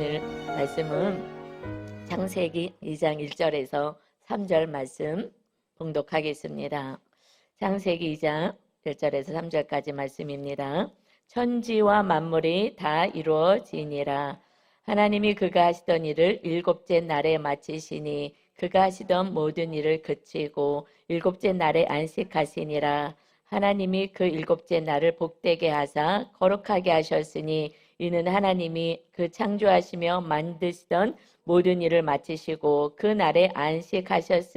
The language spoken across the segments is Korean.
오늘 말씀은 창세기 2장 1절에서 3절 말씀 봉독하겠습니다. 창세기 2장 1절에서 3절까지 말씀입니다. 천지와 만물이 다 이루어지니라. 하나님이 그가 하시던 일을 일곱째 날에 마치시니 그가 하시던 모든 일을 그치고 일곱째 날에 안식하시니라. 하나님이 그 일곱째 날을 복되게 하사 거룩하게 하셨으니 이는 하나님이 그 창조하시며 만드시던 모든 일을 마치시고 그 날에 안식하셨음이니라.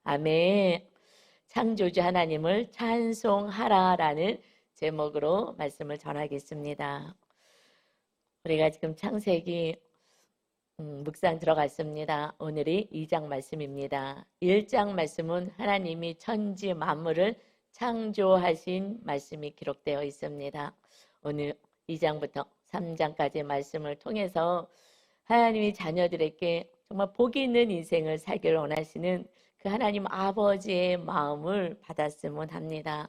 아멘. 창조주 하나님을 찬송하라라는 제목으로 말씀을 전하겠습니다. 우리가 지금 창세기 묵상 들어갔습니다. 오늘이 2장 말씀입니다. 1장 말씀은 하나님이 천지 만물을 창조하신 말씀이 기록되어 있습니다. 오늘 2장부터 3장까지의 말씀을 통해서 하나님이 자녀들에게 정말 복이 있는 인생을 살기를 원하시는 그 하나님 아버지의 마음을 받았으면 합니다.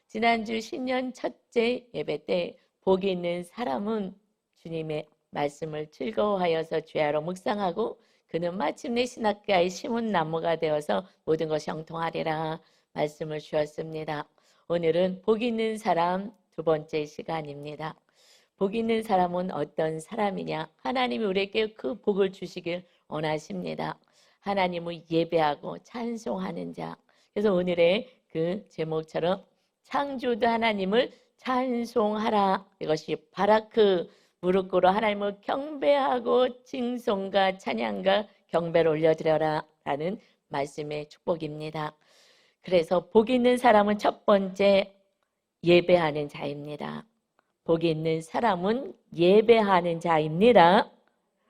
지난주 신년 첫째 예배 때 복이 있는 사람은 주님의 말씀을 즐거워하여서 죄하러 묵상하고 그는 마침내 신학가에 심은 나무가 되어서 모든 것이 형통하리라 말씀을 주었습니다. 오늘은 복 있는 사람 두 번째 시간입니다. 복 있는 사람은 어떤 사람이냐? 하나님이 우리에게 그 복을 주시길 원하십니다. 하나님을 예배하고 찬송하는 자. 그래서 오늘의 그 제목처럼 창조주 하나님을 찬송하라. 이것이 바라크 무릎 꿇어 하나님을 경배하고 칭송과 찬양과 경배를 올려드려라 라는 말씀의 축복입니다. 그래서 복 있는 사람은 첫 번째 예배하는 자입니다. 복이 있는 사람은 예배하는 자입니다.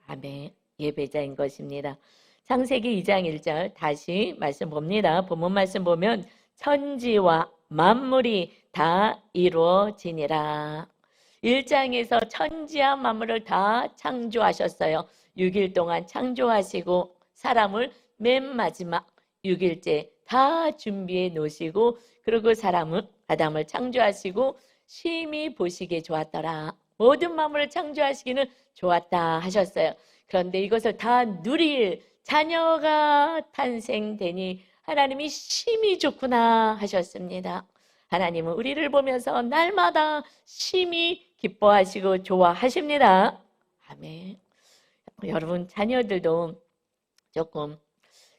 아멘. 예배자인 것입니다. 창세기 2장 1절 다시 말씀 봅니다. 본문 말씀 보면 천지와 만물이 다 이루어지니라. 1장에서 천지와 만물을 다 창조하셨어요. 6일 동안 창조하시고 사람을 맨 마지막 6일째 다 준비해 놓으시고 그리고 사람을 아담을 창조하시고 심히 보시기에 좋았더라. 모든 만물을 창조하시기는 좋았다 하셨어요. 그런데 이것을 다 누릴 자녀가 탄생되니 하나님이 심히 좋구나 하셨습니다. 하나님은 우리를 보면서 날마다 심히 기뻐하시고 좋아하십니다. 아멘. 여러분 자녀들도 조금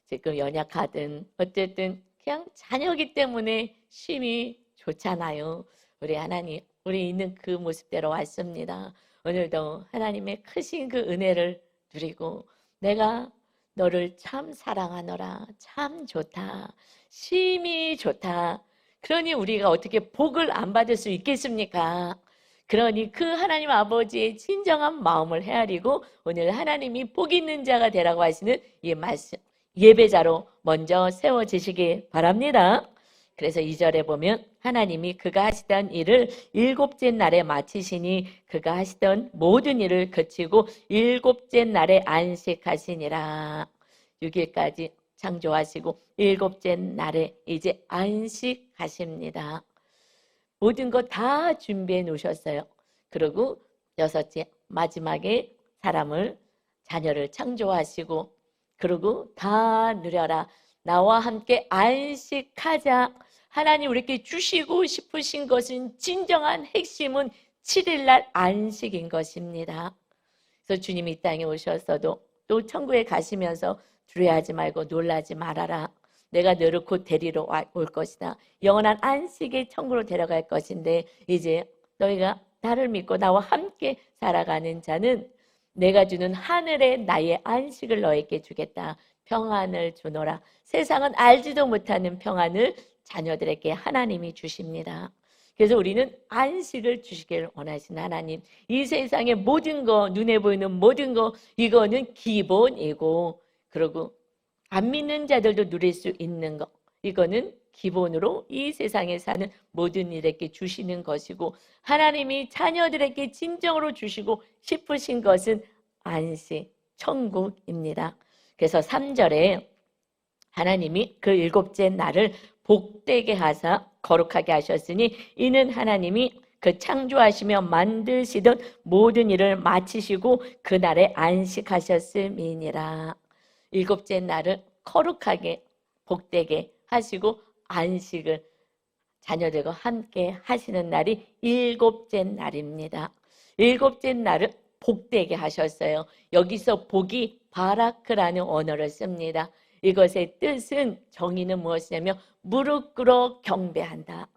지금 연약하든 어쨌든 그냥 자녀기 때문에 심히 좋잖아요. 우리 하나님, 우리 있는 그 모습대로 왔습니다. 오늘도 하나님의 크신 그 은혜를 누리고 내가 너를 참 사랑하노라. 참 좋다. 심히 좋다. 그러니 우리가 어떻게 복을 안 받을 수 있겠습니까? 그러니 그 하나님 아버지의 진정한 마음을 헤아리고 오늘 하나님이 복 있는 자가 되라고 하시는 이 말씀 예배자로 먼저 세워지시기 바랍니다. 그래서 2절에 보면 하나님이 그가 하시던 일을 일곱째 날에 마치시니 그가 하시던 모든 일을 그치고 일곱째 날에 안식하시니라. 6일까지 창조하시고 일곱째 날에 이제 안식하십니다. 모든 것 다 준비해 놓으셨어요. 그리고 여섯째 마지막에 사람을 자녀를 창조하시고 그리고 다 누려라. 나와 함께 안식하자. 하나님 우리에게 주시고 싶으신 것은 진정한 핵심은 7일날 안식인 것입니다. 그래서 주님이 이 땅에 오셨어도 또 천국에 가시면서 두려워하지 말고 놀라지 말아라. 내가 너를 곧 데리러 올 것이다. 영원한 안식의 천국으로 데려갈 것인데 이제 너희가 나를 믿고 나와 함께 살아가는 자는 내가 주는 하늘의 나의 안식을 너에게 주겠다. 평안을 주노라. 세상은 알지도 못하는 평안을 자녀들에게 하나님이 주십니다. 그래서 우리는 안식을 주시길 원하시는 하나님. 이 세상의 모든 거, 눈에 보이는 모든 거 이거는 기본이고 그리고 안 믿는 자들도 누릴 수 있는 거 이거는 기본으로 이 세상에 사는 모든 일에게 주시는 것이고 하나님이 자녀들에게 진정으로 주시고 싶으신 것은 안식, 천국입니다. 그래서 3절에 하나님이 그 일곱째 날을 복되게 하사 거룩하게 하셨으니 이는 하나님이 그 창조하시며 만드시던 모든 일을 마치시고 그날에 안식하셨음이니라. 일곱째 날을 거룩하게 복되게 하시고 안식을 자녀들과 함께 하시는 날이 일곱째 날입니다. 일곱째 날을 복되게 하셨어요. 여기서 복이 바라크라는 언어를 씁니다. 이것의 뜻은, 정의는 무엇이냐면 무릎 꿇어 경배한다.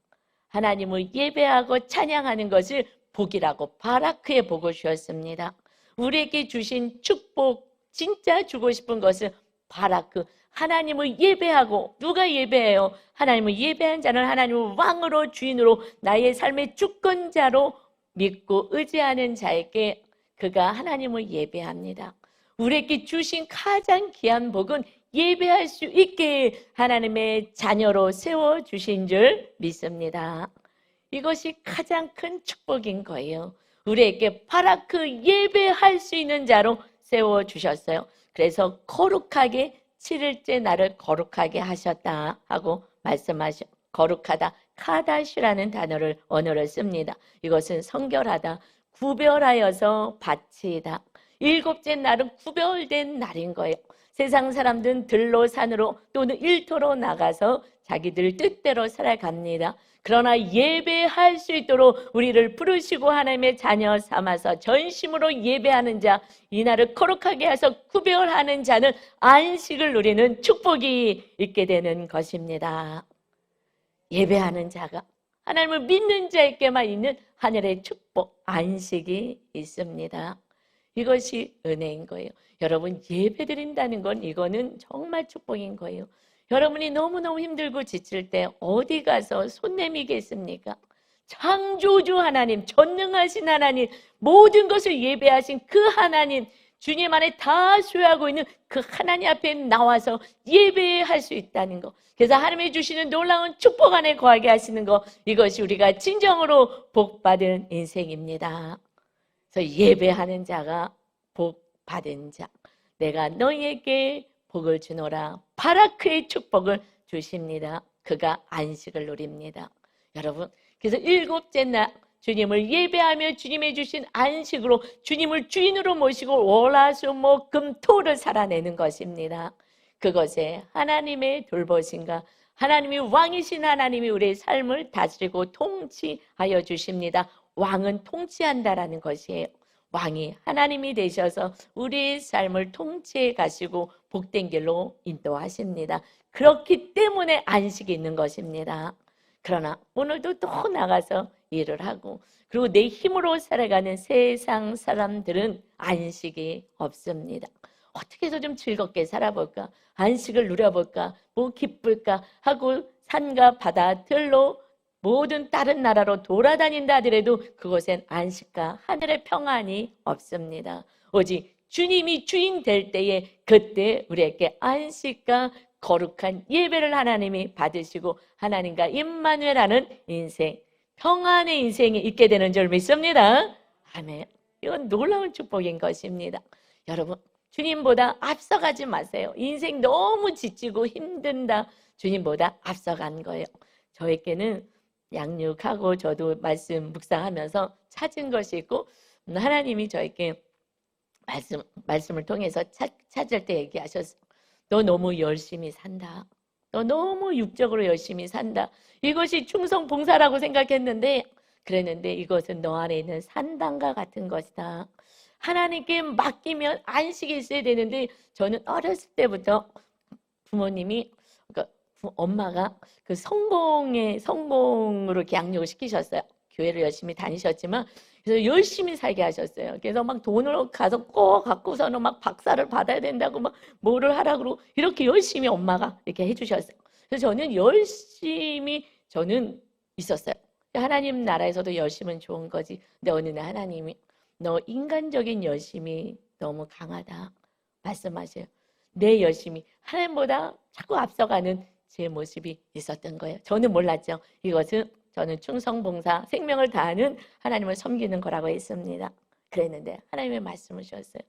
하나님을 예배하고 찬양하는 것을 복이라고, 바라크의 복을 주었습니다. 우리에게 주신 축복, 진짜 주고 싶은 것은 바라크, 하나님을 예배하고. 누가 예배해요? 하나님을 예배한 자는 하나님을 왕으로, 주인으로, 나의 삶의 주권자로 믿고 의지하는 자에게 그가 하나님을 예배합니다. 우리에게 주신 가장 귀한 복은 예배할 수 있게 하나님의 자녀로 세워주신 줄 믿습니다. 이것이 가장 큰 축복인 거예요. 우리에게 바라크, 예배할 수 있는 자로 세워주셨어요. 그래서 거룩하게 7일째 날을 거룩하게 하셨다 하고 말씀하셔. 거룩하다, 카다시라는 언어를 씁니다. 이것은 성결하다, 구별하여서 바치다. 일곱째 날은 구별된 날인 거예요. 세상 사람들은 들로, 산으로 또는 일터로 나가서 자기들 뜻대로 살아갑니다. 그러나 예배할 수 있도록 우리를 부르시고 하나님의 자녀 삼아서 전심으로 예배하는 자, 이 날을 거룩하게 해서 구별하는 자는 안식을 누리는 축복이 있게 되는 것입니다. 예배하는 자가, 하나님을 믿는 자에게만 있는 하늘의 축복, 안식이 있습니다. 이것이 은혜인 거예요. 여러분, 예배 드린다는 건, 이거는 정말 축복인 거예요. 여러분이 너무너무 힘들고 지칠 때 어디 가서 손 내미겠습니까? 창조주 하나님, 전능하신 하나님, 모든 것을 예배하신 그 하나님, 주님 안에 다 소유하고 있는 그 하나님 앞에 나와서 예배할 수 있다는 것, 그래서 하나님이 주시는 놀라운 축복 안에 거하게 하시는 것, 이것이 우리가 진정으로 복받은 인생입니다. 그래서 예배하는 자가 복받은 자, 내가 너희에게 복을 주노라, 바라크의 축복을 주십니다. 그가 안식을 누립니다. 여러분, 그래서 일곱째 날 주님을 예배하며 주님이 주신 안식으로 주님을 주인으로 모시고 월화수목금토를 살아내는 것입니다. 그것에 하나님의 돌보심과 하나님이 왕이신 하나님이 우리의 삶을 다스리고 통치하여 주십니다. 왕은 통치한다라는 것이에요. 왕이 하나님이 되셔서 우리의 삶을 통치해 가시고 복된 길로 인도하십니다. 그렇기 때문에 안식이 있는 것입니다. 그러나 오늘도 또 나가서 일을 하고, 그리고 내 힘으로 살아가는 세상 사람들은 안식이 없습니다. 어떻게 해서 좀 즐겁게 살아볼까? 안식을 누려볼까? 뭐 기쁠까? 하고 산과 바다, 들로 모든 다른 나라로 돌아다닌다 하더라도 그곳엔 안식과 하늘의 평안이 없습니다. 오직 주님이 주인 될 때에, 그때 우리에게 안식과 거룩한 예배를 하나님이 받으시고 하나님과 임마누엘하는 인생, 평안의 인생이 있게 되는 줄 믿습니다. 아멘. 이건 놀라운 축복인 것입니다. 여러분, 주님보다 앞서가지 마세요. 인생 너무 지치고 힘든다, 주님보다 앞서간 거예요. 저에게는 양육하고 저도 말씀 묵상하면서 찾은 것이 있고, 하나님이 저에게 말씀을 통해서 찾을 때 얘기하셨어요. 너 너무 열심히 산다. 너 너무 육적으로 열심히 산다. 이것이 충성 봉사라고 생각했는데, 그랬는데 이것은 너 안에 있는 산당과 같은 것이다. 하나님께 맡기면 안식이 있어야 되는데, 저는 어렸을 때부터 부모님이, 그러니까 엄마가 그 성공으로 이렇게 양육을 시키셨어요. 교회를 열심히 다니셨지만, 그래서 열심히 살게 하셨어요. 그래서 막 돈을 가서 꼭 갖고서는 막 박사를 받아야 된다고 막 뭐를 하라고 그러고, 이렇게 열심히 엄마가 이렇게 해주셨어요. 그래서 저는 열심히 있었어요. 하나님 나라에서도 열심은 좋은 거지. 근데 어느 날 하나님이 너 인간적인 열심이 너무 강하다 말씀하세요. 내 열심이 하나님보다 자꾸 앞서가는 제 모습이 있었던 거예요. 저는 몰랐죠. 이것은 저는 충성봉사, 생명을 다하는 하나님을 섬기는 거라고 했습니다. 그랬는데 하나님의 말씀을 주셨어요.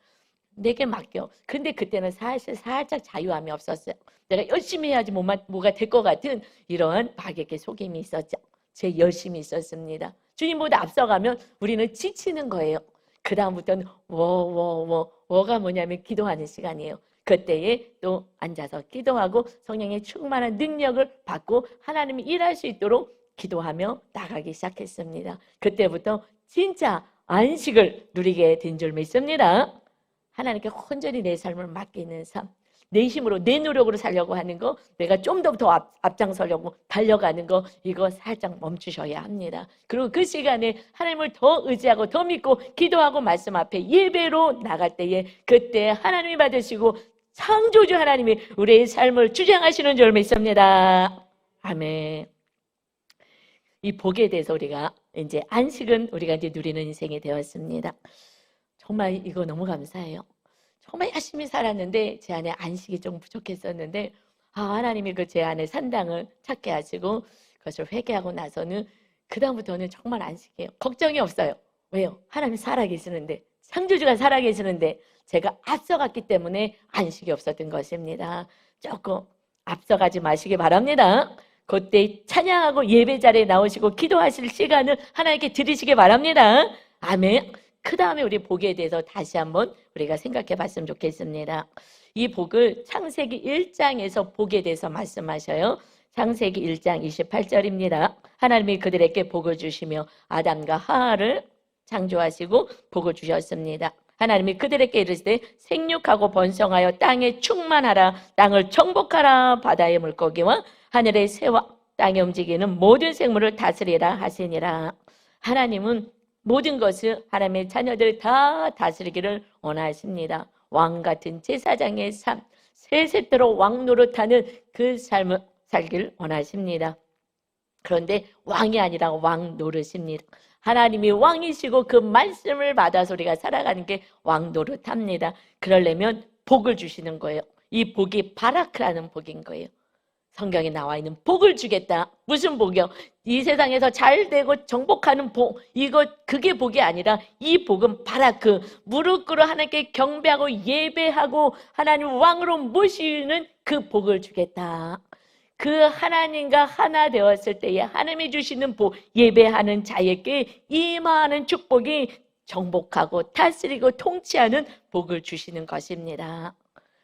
내게 맡겨. 근데 그때는 사실 살짝 자유함이 없었어요. 내가 열심히 해야지 뭐가 될 것 같은 이런 박에게 속임이 있었죠. 제 열심이 있었습니다. 주님보다 앞서가면 우리는 지치는 거예요. 그 다음부터는 워가 뭐냐면 기도하는 시간이에요. 그때에 또 앉아서 기도하고 성령의 충만한 능력을 받고 하나님이 일할 수 있도록 기도하며 나가기 시작했습니다. 그때부터 진짜 안식을 누리게 된 줄 믿습니다. 하나님께 온전히 내 삶을 맡기는 삶, 내 힘으로 내 노력으로 살려고 하는 거, 내가 좀 더 앞장서려고 달려가는 거, 이거 살짝 멈추셔야 합니다. 그리고 그 시간에 하나님을 더 의지하고 더 믿고 기도하고 말씀 앞에 예배로 나갈 때에 그때 하나님이 받으시고 창조주 하나님이 우리의 삶을 주장하시는 줄 믿습니다. 아멘. 이 복에 대해서 우리가 이제 안식은 우리가 이제 누리는 인생이 되었습니다. 정말 이거 너무 감사해요. 정말 열심히 살았는데 제 안에 안식이 좀 부족했었는데 하나님이 그 제 안에 산당을 찾게 하시고 그것을 회개하고 나서는 그 다음부터는 정말 안식이에요. 걱정이 없어요. 왜요? 하나님이 살아계시는데, 창조주가 살아계시는데 제가 앞서갔기 때문에 안식이 없었던 것입니다. 조금 앞서가지 마시기 바랍니다. 그때 찬양하고 예배 자리에 나오시고 기도하실 시간을 하나님께 드리시기 바랍니다. 아멘. 그 다음에 우리 복에 대해서 다시 한번 우리가 생각해 봤으면 좋겠습니다. 이 복을 창세기 1장에서 복에 대해서 말씀하셔요. 창세기 1장 28절입니다. 하나님이 그들에게 복을 주시며 아담과 하와를 창조하시고 복을 주셨습니다. 하나님이 그들에게 이르시되 생육하고 번성하여 땅에 충만하라, 땅을 정복하라, 바다의 물고기와 하늘의 새와 땅에 움직이는 모든 생물을 다스리라 하시니라. 하나님은 모든 것을 하나님의 자녀들 다 다스리기를 원하십니다. 왕 같은 제사장의 삶, 세세토록 왕 노릇하는 그 삶을 살길 원하십니다. 그런데 왕이 아니라 왕 노릇입니다. 하나님이 왕이시고 그 말씀을 받아서 우리가 살아가는 게 왕 노릇합니다. 그러려면 복을 주시는 거예요. 이 복이 바라크라는 복인 거예요. 성경에 나와 있는 복을 주겠다. 무슨 복이요? 이 세상에서 잘 되고 정복하는 복, 그게 복이 아니라 이 복은 바라크, 무릎 꿇어 하나님께 경배하고 예배하고 하나님 왕으로 모시는 그 복을 주겠다. 그 하나님과 하나 되었을 때에 하나님이 주시는 복, 예배하는 자에게 임하는 축복이 정복하고 다스리고 통치하는 복을 주시는 것입니다.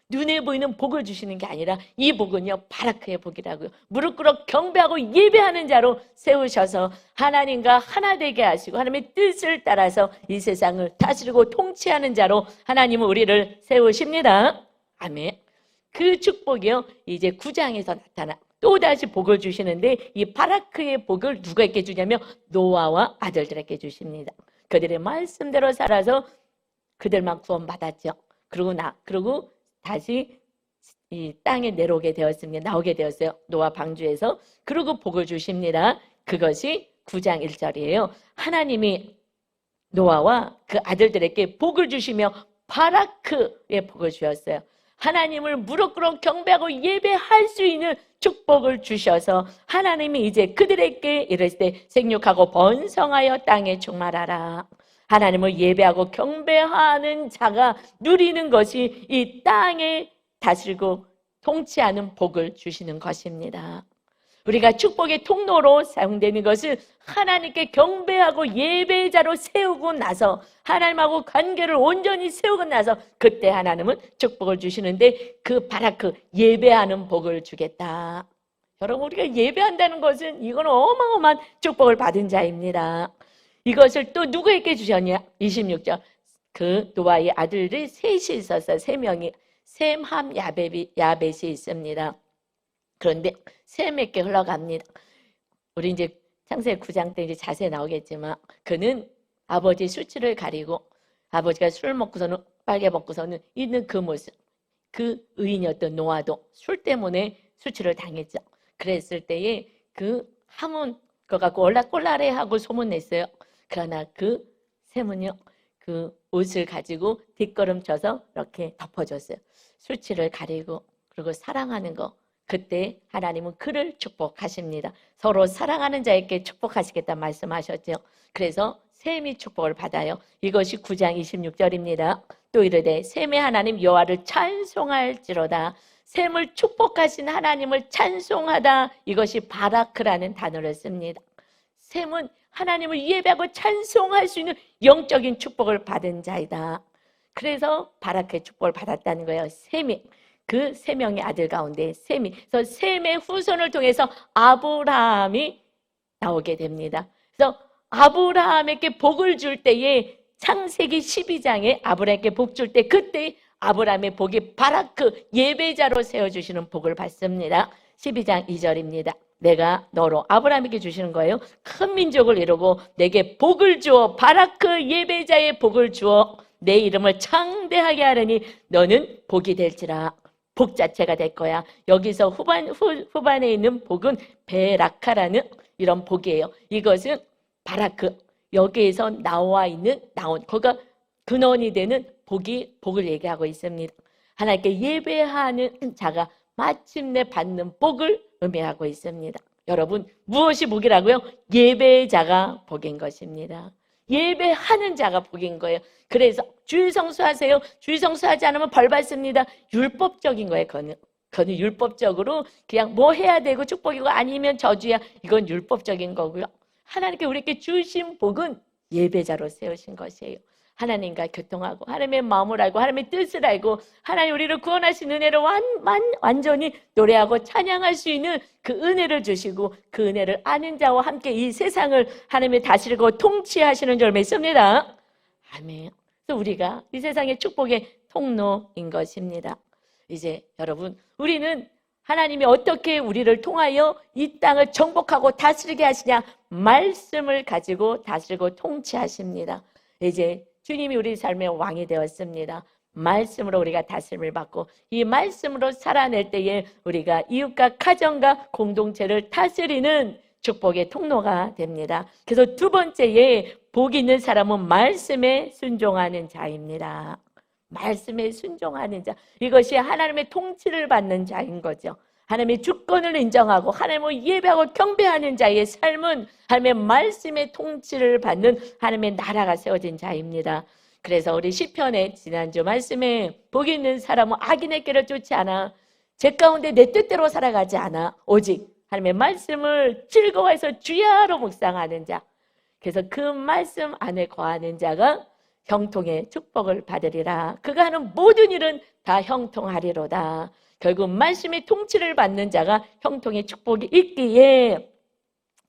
눈에 보이는 복을 주시는 게 아니라 이 복은요, 바라크의 복이라고요. 무릎 꿇어 경배하고 예배하는 자로 세우셔서 하나님과 하나 되게 하시고 하나님의 뜻을 따라서 이 세상을 다스리고 통치하는 자로 하나님은 우리를 세우십니다. 아멘. 그 축복이요, 이제 9장에서 나타나 또다시 복을 주시는데 이 바라크의 복을 누구에게 주냐면 노아와 아들들에게 주십니다. 그들의 말씀대로 살아서 그들만 구원받았죠. 그리고 다시 이 땅에 내려오게 되었습니다. 나오게 되었어요. 노아 방주에서. 그리고 복을 주십니다. 그것이 9장 1절이에요. 하나님이 노아와 그 아들들에게 복을 주시며 바라크의 복을 주셨어요. 하나님을 무릎 꿇어 경배하고 예배할 수 있는 축복을 주셔서 하나님이 이제 그들에게 이르실 때 생육하고 번성하여 땅에 충만하라. 하나님을 예배하고 경배하는 자가 누리는 것이 이 땅에 다스리고 통치하는 복을 주시는 것입니다. 우리가 축복의 통로로 사용되는 것은 하나님께 경배하고 예배자로 세우고 나서 하나님하고 관계를 온전히 세우고 나서 그때 하나님은 축복을 주시는데 그 바라크 예배하는 복을 주겠다. 여러분, 우리가 예배한다는 것은 이건 어마어마한 축복을 받은 자입니다. 이것을 또 누구에게 주셨냐? 26절. 그 노아의 아들이 셋이 있었어요. 3명이. 셈, 함, 야벳이 있습니다. 그런데 셈에게 흘러갑니다. 우리 이제 창세기 9장 때 이제 자세히 나오겠지만 그는 아버지 수치를 가리고 아버지가 술 먹고서는 빨개 먹고서는 있는 그 모습, 그 의인이었던 노아도 술 때문에 수치를 당했죠. 그랬을 때에 그 함은 그거 갖고 꼴라꼴라래하고 소문냈어요. 그러나 그 셈은요, 그 옷을 가지고 뒷걸음쳐서 이렇게 덮어줬어요. 수치를 가리고 그리고 사랑하는 거. 그때 하나님은 그를 축복하십니다. 서로 사랑하는 자에게 축복하시겠다 말씀하셨죠. 그래서 셈이 축복을 받아요. 이것이 9장 26절입니다. 또 이르되 셈의 하나님 여호와를 찬송할지로다. 셈을 축복하신 하나님을 찬송하다. 이것이 바라크라는 단어를 씁니다. 셈은 하나님을 예배하고 찬송할 수 있는 영적인 축복을 받은 자이다. 그래서 바라크의 축복을 받았다는 거예요. 셈이. 그 세 명의 아들 가운데 셈이. 그래서 셈의 후손을 통해서 아브라함이 나오게 됩니다. 그래서 아브라함에게 복을 줄 때에 창세기 12장에 아브라함에게 복 줄 때 그때 아브라함의 복이 바라크 예배자로 세워주시는 복을 받습니다. 12장 2절입니다. 내가 너로 아브라함에게 주시는 거예요. 큰 민족을 이루고 내게 복을 주어 바라크 예배자의 복을 주어 내 이름을 창대하게 하려니 너는 복이 될지라. 복 자체가 될 거야. 여기서 후반에 있는 복은 베라카라는 이런 복이에요. 이것은 바라크 여기에서 나온 거가 근원이 되는 복을 얘기하고 있습니다. 하나님께 예배하는 자가 마침내 받는 복을 의미하고 있습니다. 여러분 무엇이 복이라고요? 예배자가 복인 것입니다. 예배하는 자가 복인 거예요. 그래서 주일 성수하세요. 주일 성수하지 않으면 벌 받습니다. 율법적인 거예요. 그거는 율법적으로 그냥 뭐 해야 되고 축복이고 아니면 저주야. 이건 율법적인 거고요. 하나님께 우리에게 주신 복은 예배자로 세우신 것이에요. 하나님과 교통하고 하나님의 마음을 알고 하나님의 뜻을 알고 하나님 우리를 구원하신 은혜를 완전히 노래하고 찬양할 수 있는 그 은혜를 주시고 그 은혜를 아는 자와 함께 이 세상을 하나님의 다스리고 통치하시는 줄 믿습니다. 아멘. 그래서 우리가 이 세상의 축복의 통로인 것입니다. 이제 여러분 우리는 하나님이 어떻게 우리를 통하여 이 땅을 정복하고 다스리게 하시냐? 말씀을 가지고 다스리고 통치하십니다. 이제 주님이 우리 삶의 왕이 되었습니다. 말씀으로 우리가 다스림을 받고 이 말씀으로 살아낼 때에 우리가 이웃과 가정과 공동체를 다스리는 축복의 통로가 됩니다. 그래서 두 번째에 복 있는 사람은 말씀에 순종하는 자입니다. 말씀에 순종하는 자. 이것이 하나님의 통치를 받는 자인 거죠. 하나님의 주권을 인정하고 하나님을 예배하고 경배하는 자의 삶은 하나님의 말씀의 통치를 받는 하나님의 나라가 세워진 자입니다. 그래서 우리 시편의 지난주 말씀에 복 있는 사람은 악인의 길을 쫓지 않아 제 가운데 내 뜻대로 살아가지 않아 오직 하나님의 말씀을 즐거워해서 주야로 묵상하는 자. 그래서 그 말씀 안에 거하는 자가 형통의 축복을 받으리라. 그가 하는 모든 일은 다 형통하리로다. 결국 말씀의 통치를 받는 자가 형통의 축복이 있기에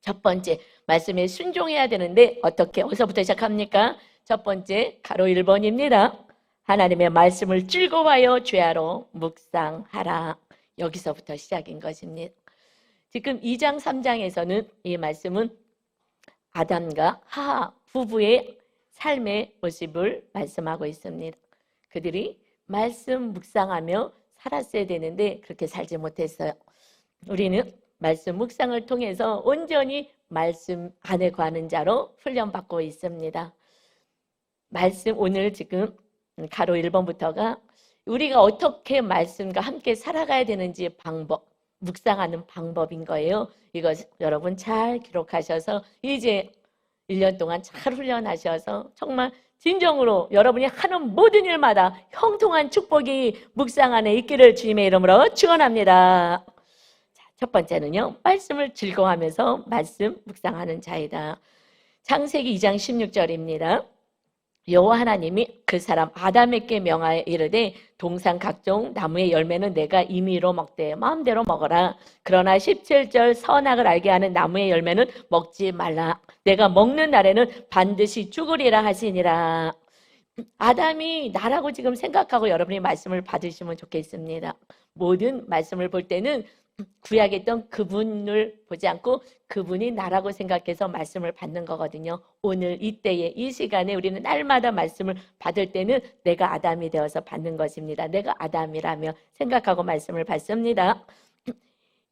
첫 번째 말씀에 순종해야 되는데 어디서부터 시작합니까? 첫 번째 가로 1번입니다. 하나님의 말씀을 즐거워하여 주야로 묵상하라. 여기서부터 시작인 것입니다. 지금 2장 3장에서는 이 말씀은 아담과 하와 부부의 삶의 모습을 말씀하고 있습니다. 그들이 말씀 묵상하며 살았어야 되는데 그렇게 살지 못했어요. 우리는 말씀 묵상을 통해서 온전히 말씀 안에 거하는 자로 훈련받고 있습니다. 말씀 오늘 지금 가로 1번부터가 우리가 어떻게 말씀과 함께 살아가야 되는지 방법, 묵상하는 방법인 거예요. 이거 여러분 잘 기록하셔서 이제 1년 동안 잘 훈련하셔서 정말 진정으로 여러분이 하는 모든 일마다 형통한 축복이 묵상 안에 있기를 주님의 이름으로 축원합니다. 첫 번째는요. 말씀을 즐거워하면서 말씀 묵상하는 자이다. 창세기 2장 16절입니다. 여호와 하나님이 그 사람 아담에게 명하여 이르되 동산 각종 나무의 열매는 내가 임의로 먹되 마음대로 먹어라. 그러나 17절 선악을 알게 하는 나무의 열매는 먹지 말라. 내가 먹는 날에는 반드시 죽으리라 하시니라. 아담이 나라고 지금 생각하고 여러분이 말씀을 받으시면 좋겠습니다. 모든 말씀을 볼 때는 구약에 있던 그분을 보지 않고 그분이 나라고 생각해서 말씀을 받는 거거든요. 오늘 이때에 이 시간에 우리는 날마다 말씀을 받을 때는 내가 아담이 되어서 받는 것입니다. 내가 아담이라며 생각하고 말씀을 받습니다.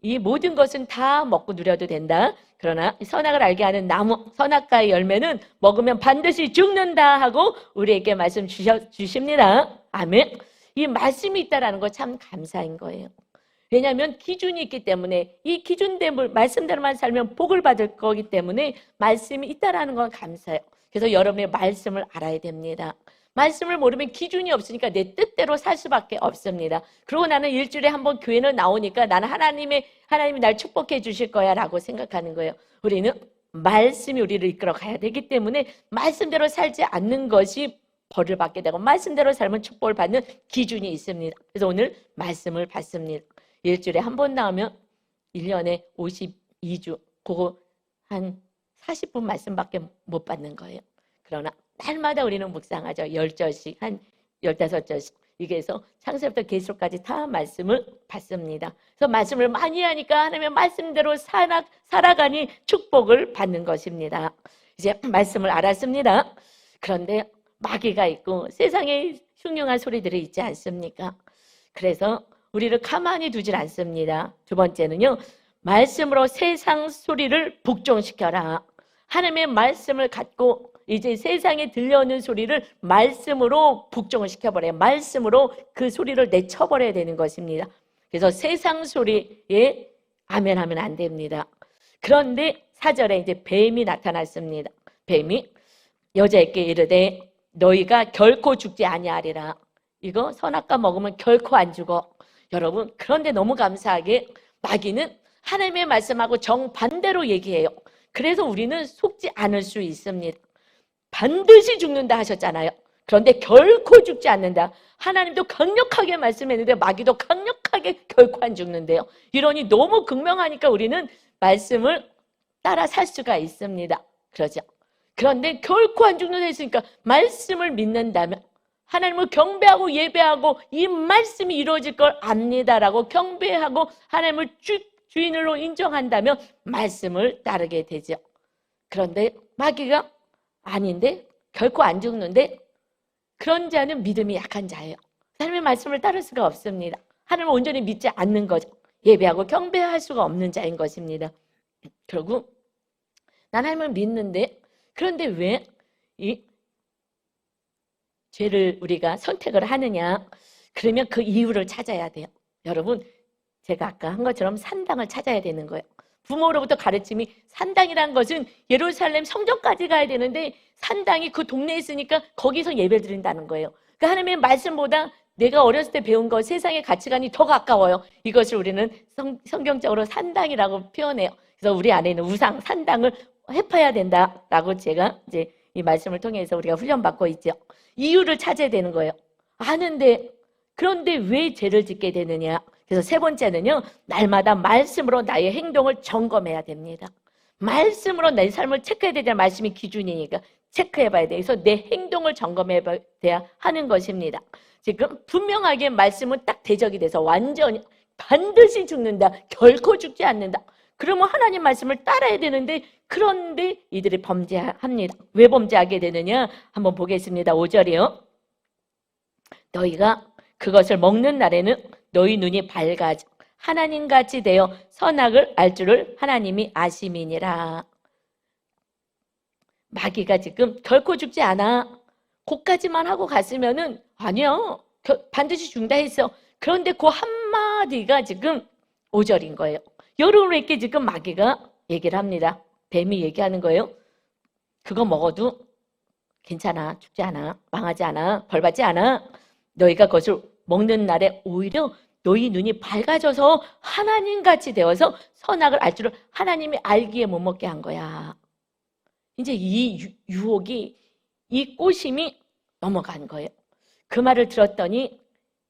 이 모든 것은 다 먹고 누려도 된다. 그러나 선악을 알게 하는 나무, 선악과의 열매는 먹으면 반드시 죽는다 하고 우리에게 말씀 주십니다. 아멘. 이 말씀이 있다라는 거 참 감사인 거예요. 왜냐하면 기준이 있기 때문에 이 기준대로 말씀대로만 살면 복을 받을 거기 때문에 말씀이 있다라는 건 감사해요. 그래서 여러분의 말씀을 알아야 됩니다. 말씀을 모르면 기준이 없으니까 내 뜻대로 살 수밖에 없습니다. 그리고 나는 일주일에 한 번 교회는 나오니까 나는 하나님이 날 축복해 주실 거야 라고 생각하는 거예요. 우리는 말씀이 우리를 이끌어 가야 되기 때문에 말씀대로 살지 않는 것이 벌을 받게 되고 말씀대로 살면 축복을 받는 기준이 있습니다. 그래서 오늘 말씀을 받습니다. 일주일에 한 번 나오면 1년에 52주 그거 한 40분 말씀밖에 못 받는 거예요. 그러나 날마다 우리는 묵상하죠. 10절씩 한 15절씩 이게 해서 창세부터 계시록까지 다 말씀을 받습니다. 그래서 말씀을 많이 하니까 하나님의 말씀대로 살아가니 축복을 받는 것입니다. 이제 말씀을 알았습니다. 그런데 마귀가 있고 세상에 흉흉한 소리들이 있지 않습니까? 그래서 우리를 가만히 두질 않습니다. 두 번째는요, 말씀으로 세상 소리를 복종시켜라. 하나님의 말씀을 갖고 이제 세상에 들려오는 소리를 말씀으로 복종을 시켜버려요. 말씀으로 그 소리를 내쳐버려야 되는 것입니다. 그래서 세상 소리에 아멘하면 안 됩니다. 그런데 4절에 이제 뱀이 나타났습니다. 뱀이 여자에게 이르되 너희가 결코 죽지 아니하리라. 이거 선악과 먹으면 결코 안 죽어. 여러분, 그런데 너무 감사하게 마귀는 하나님의 말씀하고 정반대로 얘기해요. 그래서 우리는 속지 않을 수 있습니다. 반드시 죽는다 하셨잖아요. 그런데 결코 죽지 않는다. 하나님도 강력하게 말씀했는데 마귀도 강력하게 결코 안 죽는데요. 이러니 너무 극명하니까 우리는 말씀을 따라 살 수가 있습니다. 그러죠. 그런데 결코 안 죽는다 했으니까 말씀을 믿는다면 하나님을 경배하고 예배하고 이 말씀이 이루어질 걸 압니다라고 경배하고 하나님을 주인으로 인정한다면 말씀을 따르게 되죠. 그런데 마귀가 아닌데 결코 안 죽는데 그런 자는 믿음이 약한 자예요. 하나님의 말씀을 따를 수가 없습니다. 하나님을 온전히 믿지 않는 거죠. 예배하고 경배할 수가 없는 자인 것입니다. 그리고 하나님을 믿는데 그런데 왜 이 죄를 우리가 선택을 하느냐? 그러면 그 이유를 찾아야 돼요. 여러분, 제가 아까 한 것처럼 산당을 찾아야 되는 거예요. 부모로부터 가르침이 산당이라는 것은 예루살렘 성전까지 가야 되는데 산당이 그 동네에 있으니까 거기서 예배 드린다는 거예요. 그러니까 하나님의 말씀보다 내가 어렸을 때 배운 것, 세상의 가치관이 더 가까워요. 이것을 우리는 성경적으로 산당이라고 표현해요. 그래서 우리 안에 있는 우상, 산당을 해파야 된다라고 제가 이제 이 말씀을 통해서 우리가 훈련받고 있죠. 이유를 찾아야 되는 거예요. 아는데 그런데 왜 죄를 짓게 되느냐? 그래서 세 번째는요, 날마다 말씀으로 나의 행동을 점검해야 됩니다. 말씀으로 내 삶을 체크해야 되는 말씀이 기준이니까 체크해봐야 돼요. 그래서 내 행동을 점검해야 하는 것입니다. 지금 분명하게 말씀은 딱 대적이 돼서 완전히 반드시 죽는다, 결코 죽지 않는다. 그러면 하나님 말씀을 따라야 되는데 그런데 이들이 범죄합니다. 왜 범죄하게 되느냐? 한번 보겠습니다. 5절이요. 너희가 그것을 먹는 날에는 너희 눈이 밝아져 하나님같이 되어 선악을 알 줄을 하나님이 아심이니라. 마귀가 지금 결코 죽지 않아. 그까지만 하고 갔으면은 아니야. 반드시 죽는다 했어. 그런데 그 한마디가 지금 5절인 거예요. 여러분에게 지금 마귀가 얘기를 합니다. 뱀이 얘기하는 거예요. 그거 먹어도 괜찮아. 죽지 않아. 망하지 않아. 벌받지 않아. 너희가 그것을 먹는 날에 오히려 너희 눈이 밝아져서 하나님같이 되어서 선악을 알 줄을 하나님이 알기에 못 먹게 한 거야. 이제 이 유혹이, 이 꼬심이 넘어간 거예요. 그 말을 들었더니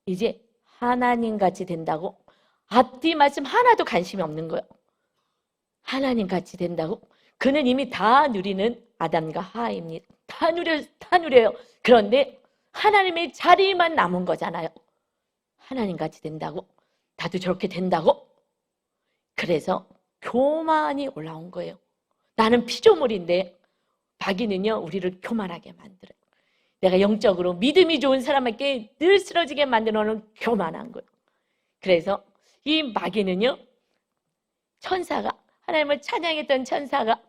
이제 하나님같이 된다고 앞뒤 말씀 하나도 관심이 없는 거예요. 하나님같이 된다고? 그는 이미 다 누리는 아담과 하와입니다. 다 누려요. 그런데 하나님의 자리만 남은 거잖아요. 하나님같이 된다고? 나도 저렇게 된다고? 그래서 교만이 올라온 거예요. 나는 피조물인데 마귀는요, 우리를 교만하게 만들어요. 내가 영적으로 믿음이 좋은 사람에게 늘 쓰러지게 만들어놓은 교만한 거예요. 그래서 이 마귀는요, 천사가, 하나님을 찬양했던 천사가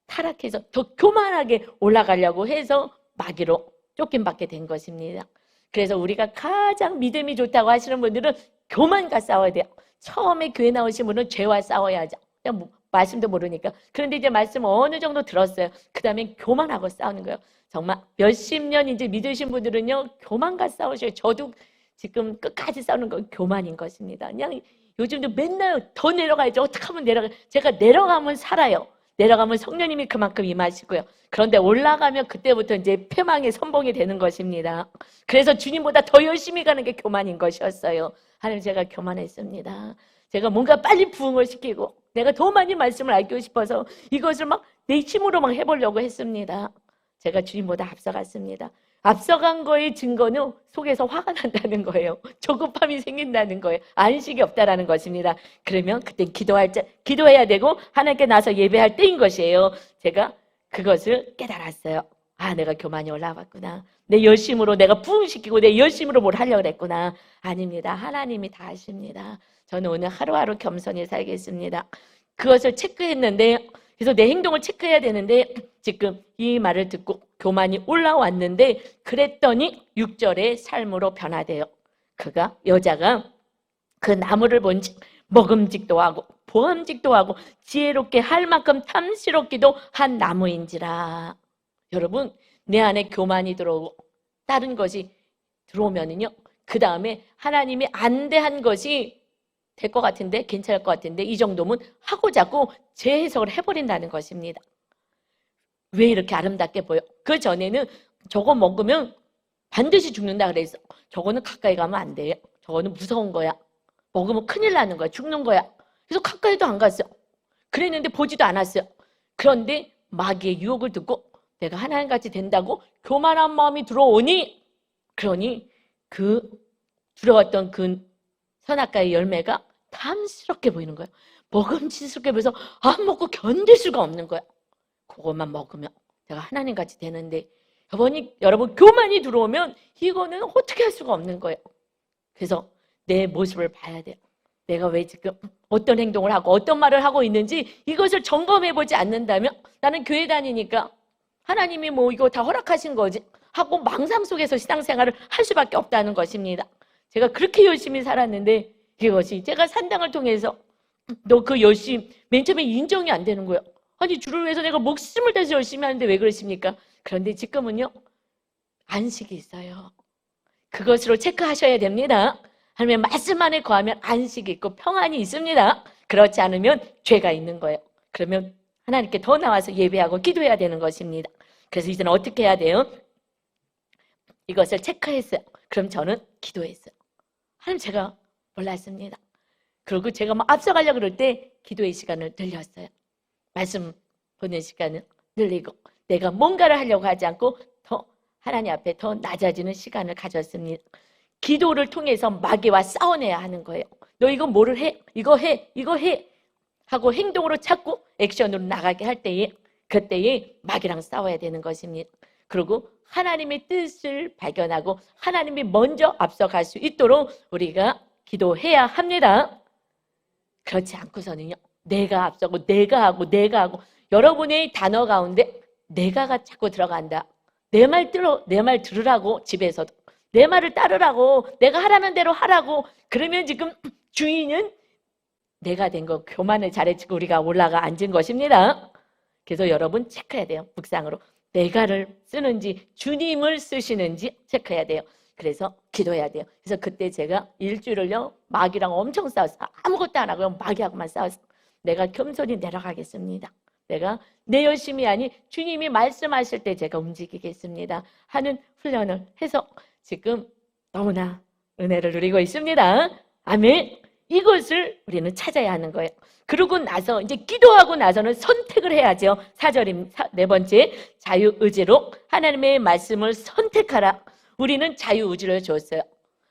타락해서 더 교만하게 올라가려고 해서 마귀로 쫓김받게 된 것입니다. 그래서 우리가 가장 믿음이 좋다고 하시는 분들은 교만과 싸워야 돼요. 처음에 교회 나오신 분은 죄와 싸워야죠. 그냥 말씀도 모르니까. 그런데 이제 말씀 어느 정도 들었어요. 그 다음에 교만하고 싸우는 거예요. 정말 몇십 년 이제 믿으신 분들은요, 교만과 싸우셔요. 저도 지금 끝까지 싸우는 건 교만인 것입니다. 그냥 요즘도 맨날 더 내려가야죠. 어떻게 하면 내려가? 제가 내려가면 살아요. 내려가면 성령님이 그만큼 임하시고요. 그런데 올라가면 그때부터 이제 패망의 선봉이 되는 것입니다. 그래서 주님보다 더 열심히 가는 게 교만인 것이었어요. 하나님, 제가 교만했습니다. 제가 뭔가 빨리 부흥을 시키고 내가 더 많이 말씀을 알고 싶어서 이것을 막 내 힘으로 막 해보려고 했습니다. 제가 주님보다 앞서갔습니다. 앞서간 거의 증거는 속에서 화가 난다는 거예요. 조급함이 생긴다는 거예요. 안식이 없다라는 것입니다. 그러면 그때 기도해야 되고 하나님께 나서 예배할 때인 것이에요. 제가 그것을 깨달았어요. 아, 내가 교만이 올라왔구나. 내 열심으로 내가 부흥시키고 내 열심으로 뭘 하려고 했구나. 아닙니다. 하나님이 다 하십니다. 저는 오늘 하루하루 겸손히 살겠습니다. 그것을 체크했는데, 그래서 내 행동을 체크해야 되는데 지금 이 말을 듣고 교만이 올라왔는데, 그랬더니 6절에 삶으로 변화돼요. 여자가 그 나무를 본즉 먹음직도 하고 보암직도 하고 지혜롭게 할 만큼 탐스럽기도 한 나무인지라. 여러분, 내 안에 교만이 들어오고 다른 것이 들어오면은요, 그 다음에 하나님이 안 돼 한 것이 될 것 같은데, 괜찮을 것 같은데, 이 정도면 하고 자꾸 재해석을 해버린다는 것입니다. 왜 이렇게 아름답게 보여? 그 전에는 저거 먹으면 반드시 죽는다 그래서 저거는 가까이 가면 안 돼요. 저거는 무서운 거야. 먹으면 큰일 나는 거야. 죽는 거야. 그래서 가까이도 안 갔어. 그랬는데 보지도 않았어요. 그런데 마귀의 유혹을 듣고 내가 하나님같이 된다고 교만한 마음이 들어오니, 그러니 그 두려웠던 그 선악과의 열매가 탐스럽게 보이는 거예요. 먹음직스럽게 보여서 안 먹고 견딜 수가 없는 거야. 그것만 먹으면 내가 하나님같이 되는데, 여러분 교만이 들어오면 이거는 어떻게 할 수가 없는 거예요. 그래서 내 모습을 봐야 돼요. 내가 왜 지금 어떤 행동을 하고 어떤 말을 하고 있는지 이것을 점검해보지 않는다면, 나는 교회 다니니까 하나님이 뭐 이거 다 허락하신 거지 하고 망상 속에서 신앙생활을 할 수밖에 없다는 것입니다. 제가 그렇게 열심히 살았는데 이것이 제가 산당을 통해서 너 그 열심 맨 처음에 인정이 안 되는 거예요. 아니, 주를 위해서 내가 목숨을 다해서 열심히 하는데 왜 그러십니까? 그런데 지금은요, 안식이 있어요. 그것으로 체크하셔야 됩니다. 하나님의 말씀 안에 거하면 안식이 있고 평안이 있습니다. 그렇지 않으면 죄가 있는 거예요. 그러면 하나님께 더 나와서 예배하고 기도해야 되는 것입니다. 그래서 이제는 어떻게 해야 돼요? 이것을 체크했어요. 그럼 저는 기도했어요. 하나님, 제가 몰랐습니다. 그리고 제가 막 앞서가려고 그럴 때 기도의 시간을 늘렸어요. 말씀 보는 시간을 늘리고 내가 뭔가를 하려고 하지 않고 더 하나님 앞에 더 낮아지는 시간을 가졌습니다. 기도를 통해서 마귀와 싸워내야 하는 거예요. 너 이거 뭐를 해? 이거 해? 이거 해? 하고 행동으로 찾고 액션으로 나가게 할 때에, 그때에 마귀랑 싸워야 되는 것입니다. 그리고 하나님의 뜻을 발견하고 하나님이 먼저 앞서갈 수 있도록 우리가 기도해야 합니다. 그렇지 않고서는요, 내가 앞서고 내가 하고 여러분의 단어 가운데 내가가 자꾸 들어간다. 내 말 들으라고, 집에서도 내 말을 따르라고, 내가 하라는 대로 하라고. 그러면 지금 주인은 내가 된 거, 교만을 잘해치고 우리가 올라가 앉은 것입니다. 그래서 여러분 체크해야 돼요. 묵상으로 내가를 쓰는지 주님을 쓰시는지 체크해야 돼요. 그래서 기도해야 돼요. 그래서 그때 제가 일주일을요, 마귀랑 엄청 싸웠어요. 아무것도 안 하고 마귀하고만 싸웠어요. 내가 겸손히 내려가겠습니다. 내가 내 열심이 아니 주님이 말씀하실 때 제가 움직이겠습니다 하는 훈련을 해서 지금 너무나 은혜를 누리고 있습니다. 아멘. 이것을 우리는 찾아야 하는 거예요. 그러고 나서 이제 기도하고 나서는 선택을 해야죠. 4절입니다. 네 번째, 자유의지로 하나님의 말씀을 선택하라. 우리는 자유의지를 줬어요.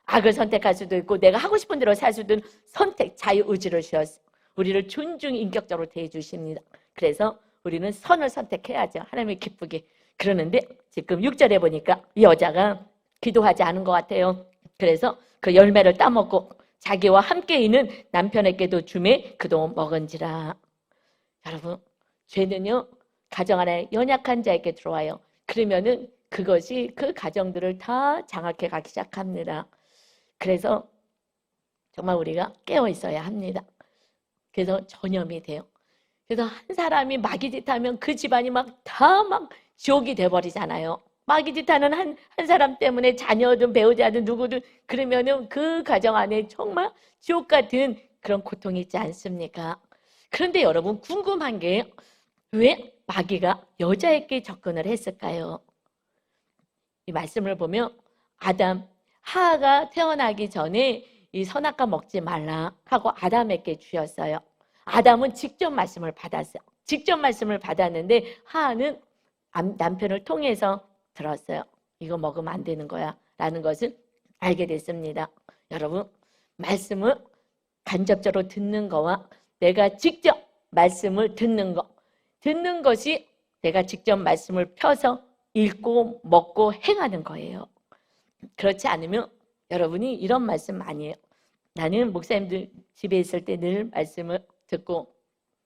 악을 선택할 수도 있고 내가 하고 싶은 대로 살 수도 있는 선택, 자유의지를 주었어요. 우리를 존중 인격적으로 대해 주십니다. 그래서 우리는 선을 선택해야죠. 하나님이 기쁘게. 그러는데 지금 6절에 보니까 이 여자가 기도하지 않은 것 같아요. 그래서 그 열매를 따먹고 자기와 함께 있는 남편에게도 주매 그도 먹은지라. 여러분, 죄는요, 가정 안에 연약한 자에게 들어와요. 그러면은 그것이 그 가정들을 다 장악해 가기 시작합니다. 그래서 정말 우리가 깨어 있어야 합니다. 그래서 전염이 돼요. 그래서 한 사람이 마귀짓하면 그 집안이 다 지옥이 돼버리잖아요. 마귀짓하는 한 사람 때문에 자녀든 배우자든 누구든 그러면은 그 가정 안에 정말 지옥 같은 그런 고통이 있지 않습니까? 그런데 여러분, 궁금한 게 왜 마귀가 여자에게 접근을 했을까요? 이 말씀을 보면 하하가 태어나기 전에 이 선악과 먹지 말라 하고 아담에게 주었어요. 아담은 직접 말씀을 받았어요. 직접 말씀을 받았는데 하하는 남편을 통해서 들었어요. 이거 먹으면 안 되는 거야 라는 것을 알게 됐습니다. 여러분, 말씀을 간접적으로 듣는 거와 내가 직접 말씀을 듣는 것이 내가 직접 말씀을 펴서 읽고 먹고 행하는 거예요. 그렇지 않으면 여러분이 이런 말씀 많이 해요. 나는 목사님들 집에 있을 때 늘 말씀을 듣고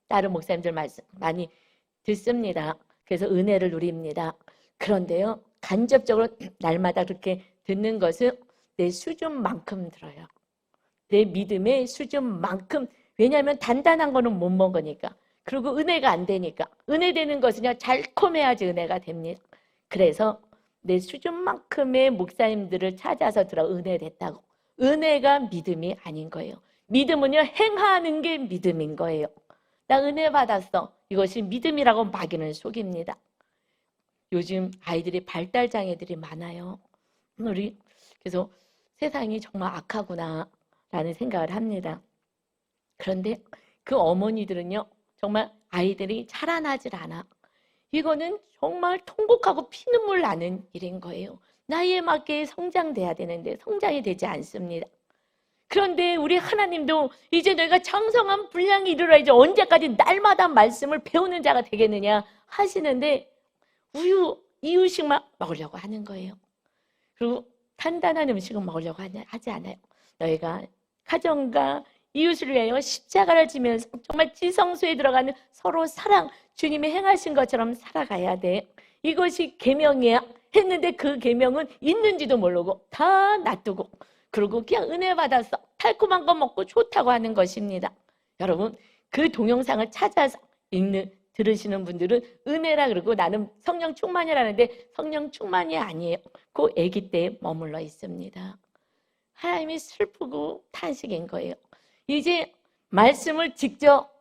다른 목사님들 말씀 많이 듣습니다. 그래서 은혜를 누립니다. 그런데요, 간접적으로 날마다 그렇게 듣는 것은 내 수준만큼 들어요. 내 믿음의 수준만큼. 왜냐하면 단단한 거는 못 먹으니까. 그리고 은혜가 안 되니까. 은혜 되는 것은요, 달콤해야지 은혜가 됩니다. 그래서 내 수준만큼의 목사님들을 찾아서 들어 은혜 됐다고. 은혜가 믿음이 아닌 거예요. 믿음은요, 행하는 게 믿음인 거예요. 나 은혜 받았어. 이것이 믿음이라고 마귀는 속입니다. 요즘 아이들이 발달장애들이 많아요. 그래서 세상이 정말 악하구나 라는 생각을 합니다. 그런데 그 어머니들은요, 정말 아이들이 자라나질 않아. 이거는 정말 통곡하고 피눈물 나는 일인 거예요. 나이에 맞게 성장돼야 되는데 성장이 되지 않습니다. 그런데 우리 하나님도 이제 너희가 장성한 분량이 이르러야지 언제까지 날마다 말씀을 배우는 자가 되겠느냐 하시는데 이유식만 먹으려고 하는 거예요. 그리고 단단한 음식은 먹으려고 하지 않아요. 너희가 가정과 이웃을 위하여 십자가를 지면서 정말 지성소에 들어가는 서로 사랑, 주님이 행하신 것처럼 살아가야 돼. 이것이 계명이야 했는데 그 계명은 있는지도 모르고 다 놔두고 그리고 그냥 은혜 받아서 달콤한 거 먹고 좋다고 하는 것입니다. 여러분, 그 동영상을 찾아서 들으시는 분들은 은혜라 그러고 나는 성령 충만이라는데 성령 충만이 아니에요. 그 아기 때에 머물러 있습니다. 하나님이 슬프고 탄식인 거예요. 이제 말씀을 직접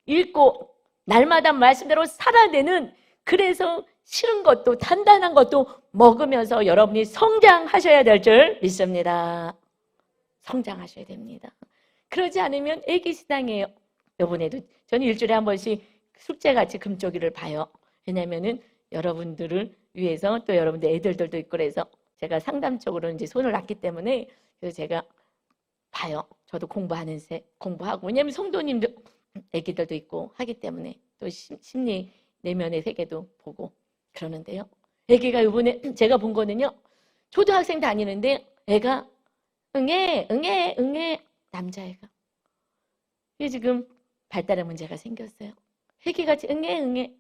읽고 날마다 말씀대로 살아내는, 그래서 싫은 것도 단단한 것도 먹으면서 여러분이 성장하셔야 될 줄 믿습니다. 성장하셔야 됩니다. 그러지 않으면 애기신앙이에요. 이번에도 저는 일주일에 한 번씩 숙제같이 금쪽이를 봐요. 왜냐면은 여러분들을 위해서 또 여러분들 애들도 있고 그래서 제가 상담적으로 이제 손을 놨기 때문에 그래서 제가 봐요. 저도 공부하고. 왜냐면 성도님도 애기들도 있고 하기 때문에 또 심리 내면의 세계도 보고 그러는데요. 애기가 이번에 제가 본 거는요. 초등학생 다니는데 애가 응애 남자애가. 이게 지금 발달의 문제가 생겼어요. 애기같이 응애.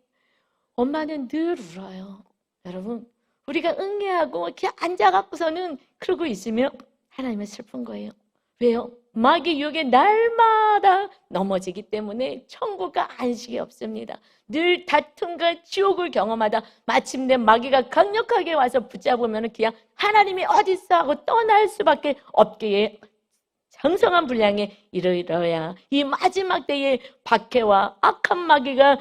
엄마는 늘 울어요. 여러분, 우리가 응애하고 이렇게 앉아갖고서는 그러고 있으면 하나님은 슬픈 거예요. 왜요? 마귀 유혹에 날마다 넘어지기 때문에 천국과 안식이 없습니다. 늘 다툼과 지옥을 경험하다 마침내 마귀가 강력하게 와서 붙잡으면 그냥 하나님이 어딨어 하고 떠날 수밖에 없기에 장성한 분량에 이르러야 이 마지막 때에 박해와 악한 마귀가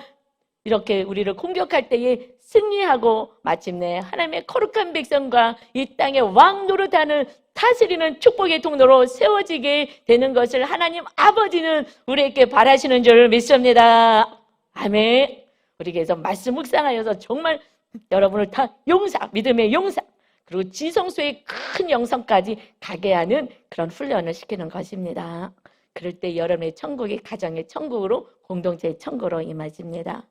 이렇게 우리를 공격할 때에 승리하고 마침내 하나님의 거룩한 백성과 이 땅의 왕 노릇하는 다스리는 축복의 통로로 세워지게 되는 것을 하나님 아버지는 우리에게 바라시는 줄 믿습니다. 아멘. 우리에게서 말씀 묵상하여서 정말 여러분을 다 믿음의 용사, 그리고 지성소의 큰 영성까지 가게 하는 그런 훈련을 시키는 것입니다. 그럴 때 여러분의 천국이 가정의 천국으로, 공동체의 천국으로 임하십니다.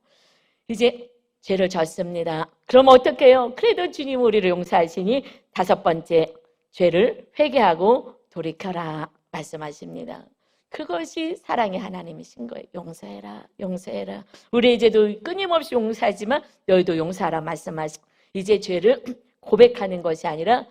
이제 죄를 졌습니다. 그럼 어떻게 해요? 그래도 주님 우리를 용서하시니 다섯 번째, 죄를 회개하고 돌이켜라 말씀하십니다. 그것이 사랑의 하나님이신 거예요. 용서해라. 우리의 죄도 끊임없이 용서하지만 너희도 용서하라 말씀하시고, 이제 죄를 고백하는 것이 아니라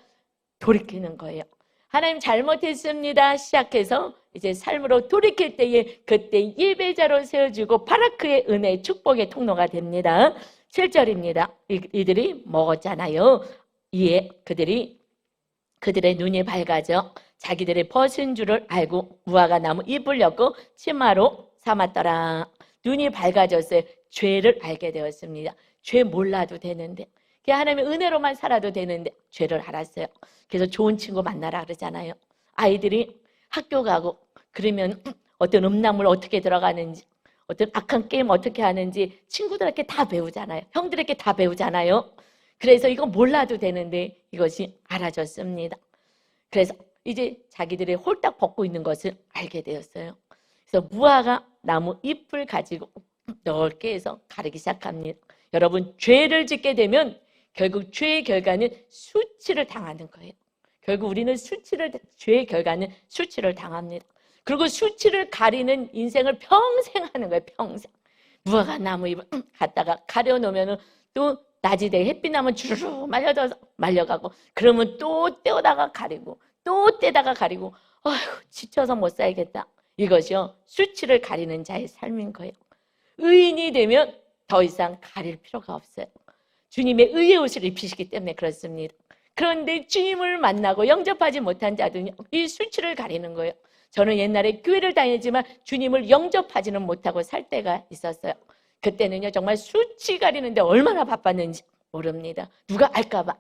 돌이키는 거예요. 하나님 잘못했습니다 시작해서 이제 삶으로 돌이킬 때에 그때 예배자로 세워주고 바라크의 은혜 축복의 통로가 됩니다. 7절입니다. 이들이 먹었잖아요. 이에 그들의 눈이 밝아져 자기들의 벗은 줄을 알고 무화과 나무 잎을 엮고 치마로 삼았더라. 눈이 밝아졌어요. 죄를 알게 되었습니다. 죄 몰라도 되는데, 하나님의 은혜로만 살아도 되는데 죄를 알았어요. 그래서 좋은 친구 만나라 그러잖아요. 아이들이 학교 가고 그러면 어떤 음란물 어떻게 들어가는지, 어떤 악한 게임 어떻게 하는지 친구들에게 다 배우잖아요. 형들에게 다 배우잖아요. 그래서 이거 몰라도 되는데 이것이 알아졌습니다. 그래서 이제 자기들이 홀딱 벗고 있는 것을 알게 되었어요. 그래서 무화과 나무 잎을 가지고 넓게 해서 가르기 시작합니다. 여러분, 죄를 짓게 되면 결국 죄의 결과는 수치를 당하는 거예요. 결국 우리는 죄의 결과는 수치를 당합니다. 그리고 수치를 가리는 인생을 평생 하는 거예요. 평생. 무화과 나무 잎을 갖다가 가려놓으면 또 낮이 되게 햇빛 나면 주르르 말려가고, 그러면 또 떼어다가 가리고 또 떼다가 가리고, 아휴 지쳐서 못 살겠다. 이것이요, 수치를 가리는 자의 삶인 거예요. 의인이 되면 더 이상 가릴 필요가 없어요. 주님의 의의 옷을 입히시기 때문에 그렇습니다. 그런데 주님을 만나고 영접하지 못한 자들은 이 수치를 가리는 거예요. 저는 옛날에 교회를 다니지만 주님을 영접하지는 못하고 살 때가 있었어요. 그때는요, 정말 수치 가리는데 얼마나 바빴는지 모릅니다. 누가 알까봐,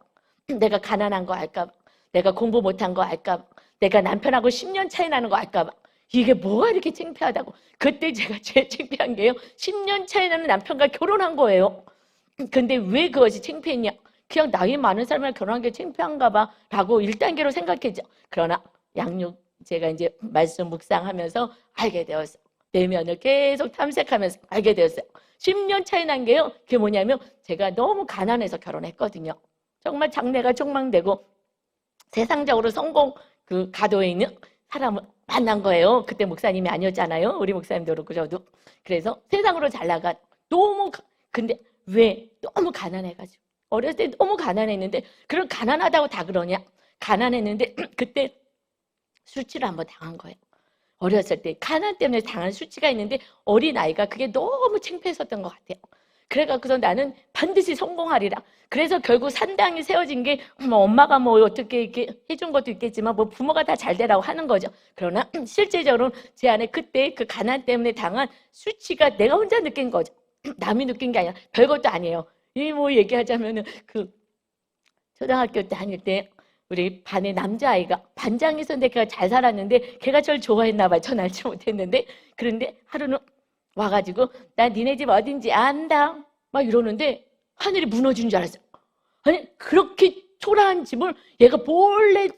내가 가난한 거 알까봐, 내가 공부 못한 거 알까봐, 내가 남편하고 10년 차이 나는 거 알까봐, 이게 뭐가 이렇게 창피하다고. 그때 제가 제일 창피한 게요, 10년 차이 나는 남편과 결혼한 거예요. 근데 왜 그것이 창피했냐? 그냥 나이 많은 사람이랑 결혼한 게 창피한가 봐 라고 1단계로 생각했죠. 그러나 제가 이제 말씀 묵상하면서 알게 되었어요. 내면을 계속 탐색하면서 알게 되었어요. 10년 차이 난 게요, 그게 뭐냐면 제가 너무 가난해서 결혼했거든요. 정말 장래가 촉망되고 세상적으로 성공 가도에 있는 사람을 만난 거예요. 그때 목사님이 아니었잖아요. 우리 목사님도 그렇고 저도. 그래서 세상으로 잘 나간, 근데 왜? 너무 가난해가지고. 어렸을 때 너무 가난했는데, 그럼 가난하다고 다 그러냐? 가난했는데 그때 수치를 한번 당한 거예요. 어렸을 때 가난 때문에 당한 수치가 있는데, 어린아이가 그게 너무 창피했었던 것 같아요. 그래갖고서 나는 반드시 성공하리라. 그래서 결국 산당이 세워진 게, 엄마가 어떻게 이렇게 해준 것도 있겠지만 부모가 다 잘 되라고 하는 거죠. 그러나 실제적으로 제 안에 그때 그 가난 때문에 당한 수치가 내가 혼자 느낀 거죠. 남이 느낀 게 아니라 별것도 아니에요. 이 얘기하자면은 초등학교 때 다닐 때 우리 반에 남자아이가 반장이 있었는데 걔가 잘 살았는데 걔가 저를 좋아했나 봐요. 전 알지 못했는데. 그런데 하루는 와가지고 나 니네 집 어딘지 안다 막 이러는데 하늘이 무너지는 줄 알았어요. 아니, 그렇게 초라한 집을 얘가 몰래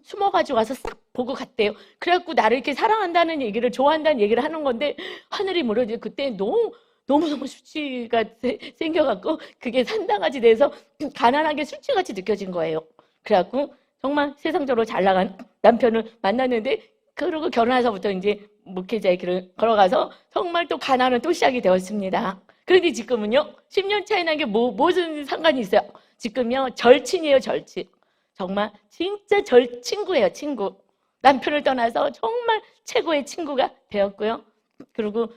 숨어가지고 와서 싹 보고 갔대요. 그래갖고 나를 이렇게 사랑한다는 얘기를, 좋아한다는 얘기를 하는 건데 하늘이 무너지고, 그때 너무너무 수치가 생겨갖고 그게 산당아지 돼서 가난하게 수치같이 느껴진 거예요. 그래갖고 정말 세상적으로 잘 나간 남편을 만났는데, 그러고 결혼해서부터 이제 목회자의 길을 걸어가서 정말 또 가난은 또 시작이 되었습니다. 그런데 지금은요, 10년 차이 난 게 무슨 상관이 있어요? 지금요, 절친이에요, 절친. 정말 진짜 친구예요, 친구. 남편을 떠나서 정말 최고의 친구가 되었고요. 그리고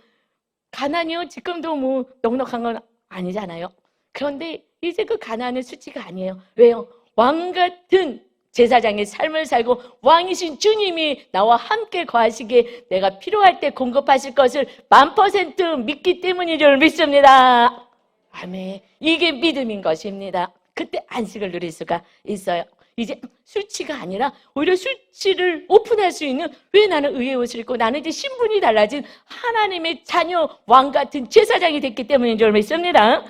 가난이요, 지금도 넉넉한 건 아니잖아요. 그런데 이제 그 가난은 수치가 아니에요. 왜요? 왕 같은 제사장의 삶을 살고 왕이신 주님이 나와 함께 거하시기에 내가 필요할 때 공급하실 것을 1000% 믿기 때문인 줄 믿습니다. 아멘. 이게 믿음인 것입니다. 그때 안식을 누릴 수가 있어요. 이제 수치가 아니라 오히려 수치를 오픈할 수 있는, 왜 나는 의의 옷을 입고 나는 이제 신분이 달라진 하나님의 자녀, 왕 같은 제사장이 됐기 때문인 줄 믿습니다.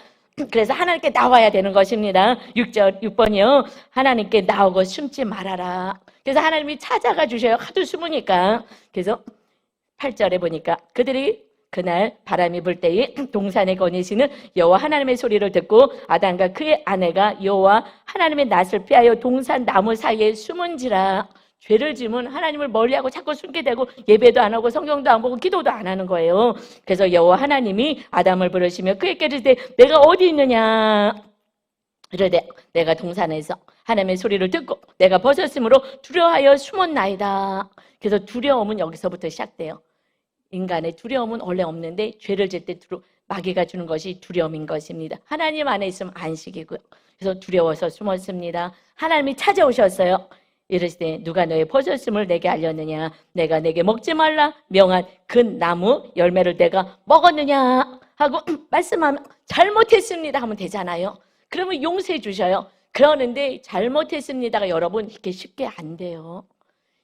그래서 하나님께 나와야 되는 것입니다. 6번이요. 하나님께 나오고 숨지 말아라. 그래서 하나님이 찾아가 주셔요. 하도 숨으니까. 그래서 8절에 보니까 그들이 그날 바람이 불 때에 동산에 거니시는 여호와 하나님의 소리를 듣고 아담과 그의 아내가 여호와 하나님의 낯을 피하여 동산 나무 사이에 숨은지라. 죄를 지면 하나님을 멀리하고 자꾸 숨게 되고 예배도 안 하고 성경도 안 보고 기도도 안 하는 거예요. 그래서 여호와 하나님이 아담을 부르시며 그에게 이르되 내가 어디 있느냐. 이르되 내가 동산에서 하나님의 소리를 듣고 내가 벗었으므로 두려워하여 숨었나이다. 그래서 두려움은 여기서부터 시작돼요. 인간의 두려움은 원래 없는데 죄를 질 때 마귀가 주는 것이 두려움인 것입니다. 하나님 안에 있으면 안식이고요. 그래서 두려워서 숨었습니다. 하나님이 찾아오셨어요. 이르시되 누가 너의 벗었음을 내게 알렸느냐. 내가 내게 먹지 말라 명한 그 나무 열매를 내가 먹었느냐. 하고 말씀하면 잘못했습니다 하면 되잖아요. 그러면 용서해 주셔요. 그러는데 잘못했습니다가 여러분 이렇게 쉽게 안 돼요.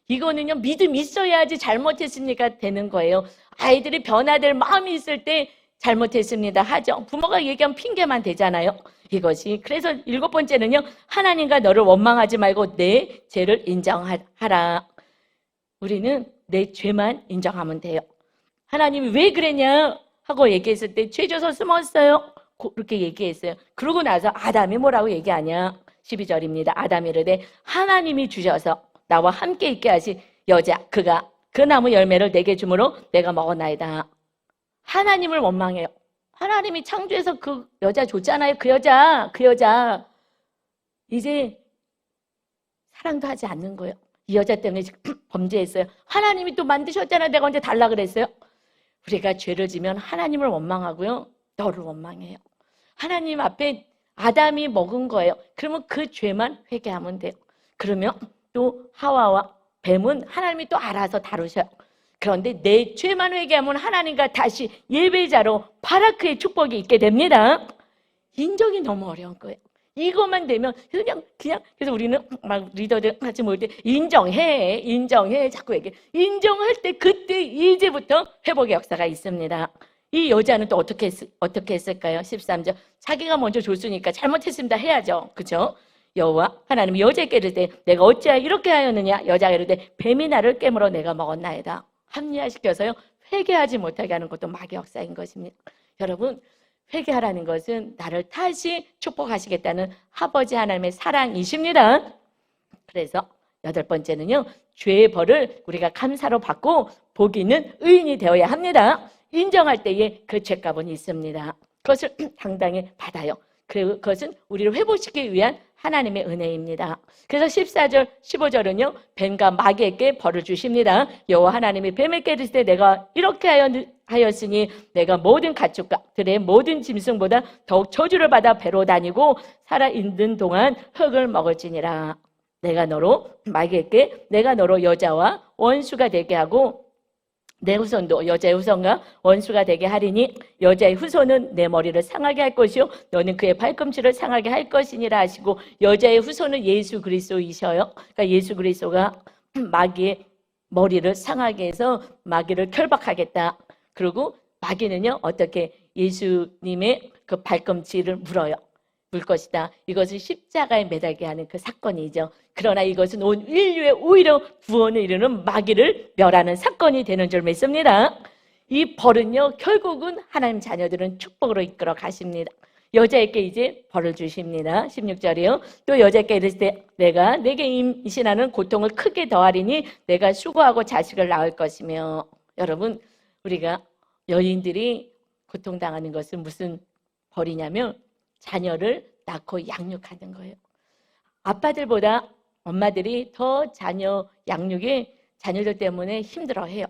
이거는요, 믿음이 있어야지 잘못했습니까 되는 거예요. 아이들이 변화될 마음이 있을 때 잘못했습니다 하죠. 부모가 얘기하면 핑계만 되잖아요. 이것이 그래서 7번째는요, 하나님과 너를 원망하지 말고 내 죄를 인정하라. 우리는 내 죄만 인정하면 돼요. 하나님이 왜 그랬냐 하고 얘기했을 때 죄 져서 숨었어요 그렇게 얘기했어요. 그러고 나서 아담이 뭐라고 얘기하냐, 12절입니다. 아담이 이르되 하나님이 주셔서 나와 함께 있게 하신 여자 그가 그 나무 열매를 내게 주므로 내가 먹었나이다. 하나님을 원망해요. 하나님이 창조해서 그 여자 줬잖아요. 그 여자 이제 사랑도 하지 않는 거예요. 이 여자 때문에 지금 범죄했어요. 하나님이 또 만드셨잖아요. 내가 언제 달라 그랬어요? 우리가 죄를 지면 하나님을 원망하고요, 너를 원망해요. 하나님 앞에 아담이 먹은 거예요. 그러면 그 죄만 회개하면 돼요. 그러면 또 하와와 뱀은 하나님이 또 알아서 다루셔요. 그런데 내 죄만 회개하면 하나님과 다시 예배자로 바라크의 축복이 있게 됩니다. 인정이 너무 어려운 거예요. 이것만 되면 그냥 그래서 우리는 막 리더들 같이 모일 때 인정해 자꾸 얘기해. 인정할 때 그때 이제부터 회복의 역사가 있습니다. 이 여자는 또 어떻게 했을까요? 13절 자기가 먼저 줬으니까 잘못했습니다 해야죠. 그렇죠? 여호와 하나님이 여자에게 이르되 내가 어찌하여 이렇게 하였느냐. 여자가 이르되 뱀이 나를 깨물어 내가 먹었나이다. 합리화시켜서요, 회개하지 못하게 하는 것도 마귀의 역사인 것입니다. 여러분, 회개하라는 것은 나를 다시 축복하시겠다는 아버지 하나님의 사랑이십니다. 그래서 8번째는요, 죄의 벌을 우리가 감사로 받고 복 있는 의인이 되어야 합니다. 인정할 때에 그 죄값은 있습니다. 그것을 당당히 받아요. 그것은 우리를 회복시키기 위한 하나님의 은혜입니다. 그래서 14절, 15절은요, 뱀과 마귀에게 벌을 주십니다. 여호와 하나님이 뱀에게 이르시되 내가 이렇게 하였으니 내가 모든 가축과 들의 모든 짐승보다 더욱 저주를 받아 배로 다니고 살아있는 동안 흙을 먹을지니라. 내가 너로 마귀에게 내가 너로 여자와 원수가 되게 하고 내 후손도 여자의 후손과 원수가 되게 하리니 여자의 후손은 내 머리를 상하게 할 것이요 너는 그의 발꿈치를 상하게 할 것이니라 하시고, 여자의 후손은 예수 그리스도이셔요. 그러니까 예수 그리스도가 마귀의 머리를 상하게 해서 마귀를 결박하겠다. 그리고 마귀는요, 어떻게 예수님의 그 발꿈치를 물어요. 물 것이다. 이것을 십자가에 매달게 하는 그 사건이죠. 그러나 이것은 온 인류의 오히려 구원을 이루는 마귀를 멸하는 사건이 되는 줄 믿습니다. 이 벌은요, 결국은 하나님 자녀들은 축복으로 이끌어 가십니다. 여자에게 이제 벌을 주십니다. 16절이요. 또 여자에게 이르실 때 내가 내게 임신하는 고통을 크게 더하리니 내가 수고하고 자식을 낳을 것이며. 여러분, 우리가 여인들이 고통당하는 것은 무슨 벌이냐면 자녀를 낳고 양육하는 거예요. 아빠들보다 엄마들이 더 자녀 양육에 자녀들 때문에 힘들어해요.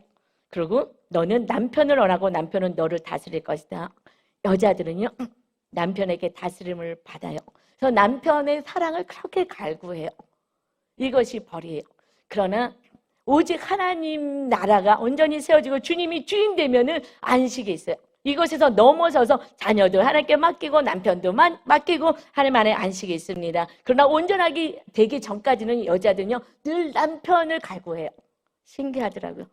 그리고 너는 남편을 원하고 남편은 너를 다스릴 것이다. 여자들은요, 남편에게 다스림을 받아요. 그래서 남편의 사랑을 그렇게 갈구해요. 이것이 벌이에요. 그러나 오직 하나님 나라가 온전히 세워지고 주님이 주인 되면은 안식이 있어요. 이것에서 넘어서서 자녀도 하나님께 맡기고 남편도 맡기고 하나님 안에 안식이 있습니다. 그러나 온전하게 되기 전까지는 여자들은요, 늘 남편을 갈구해요. 신기하더라고요.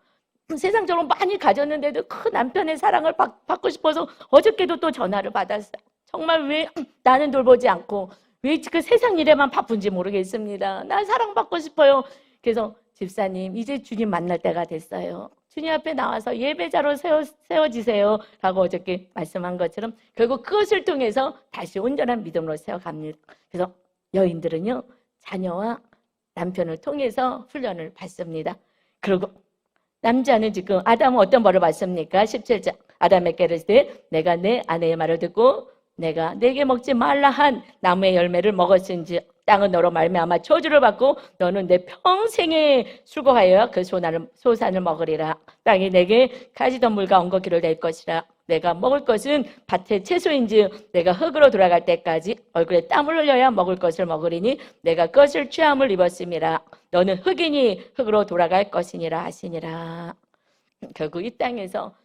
세상적으로 많이 가졌는데도 그 남편의 사랑을 받고 싶어서 어저께도 또 전화를 받았어요. 정말 왜 나는 돌보지 않고 왜 그 세상 일에만 바쁜지 모르겠습니다. 난 사랑받고 싶어요. 그래서 집사님, 이제 주님 만날 때가 됐어요. 주님 앞에 나와서 예배자로 세워지세요 라고 어저께 말씀한 것처럼 결국 그것을 통해서 다시 온전한 믿음으로 세워갑니다. 그래서 여인들은요, 자녀와 남편을 통해서 훈련을 받습니다. 그리고 남자는 지금 아담은 어떤 벌을 받습니까? 17절 아담에게 이르시되 내가 내 아내의 말을 듣고 내가 내게 먹지 말라 한 나무의 열매를 먹었은지 땅은 너로 말미암아 저주를 받고 너는 내 평생에 수고하여 그 소산을 먹으리라. 땅이 내게 가지던물과 엉겅퀴를 낼 것이라. 내가 먹을 것은 밭의 채소인즉 내가 흙으로 돌아갈 때까지 얼굴에 땀을 흘려야 먹을 것을 먹으리니 내가 그것을 취함을 입었음이라. 너는 흙이니 흙으로 돌아갈 것이니라 하시니라. 결국 이 땅에서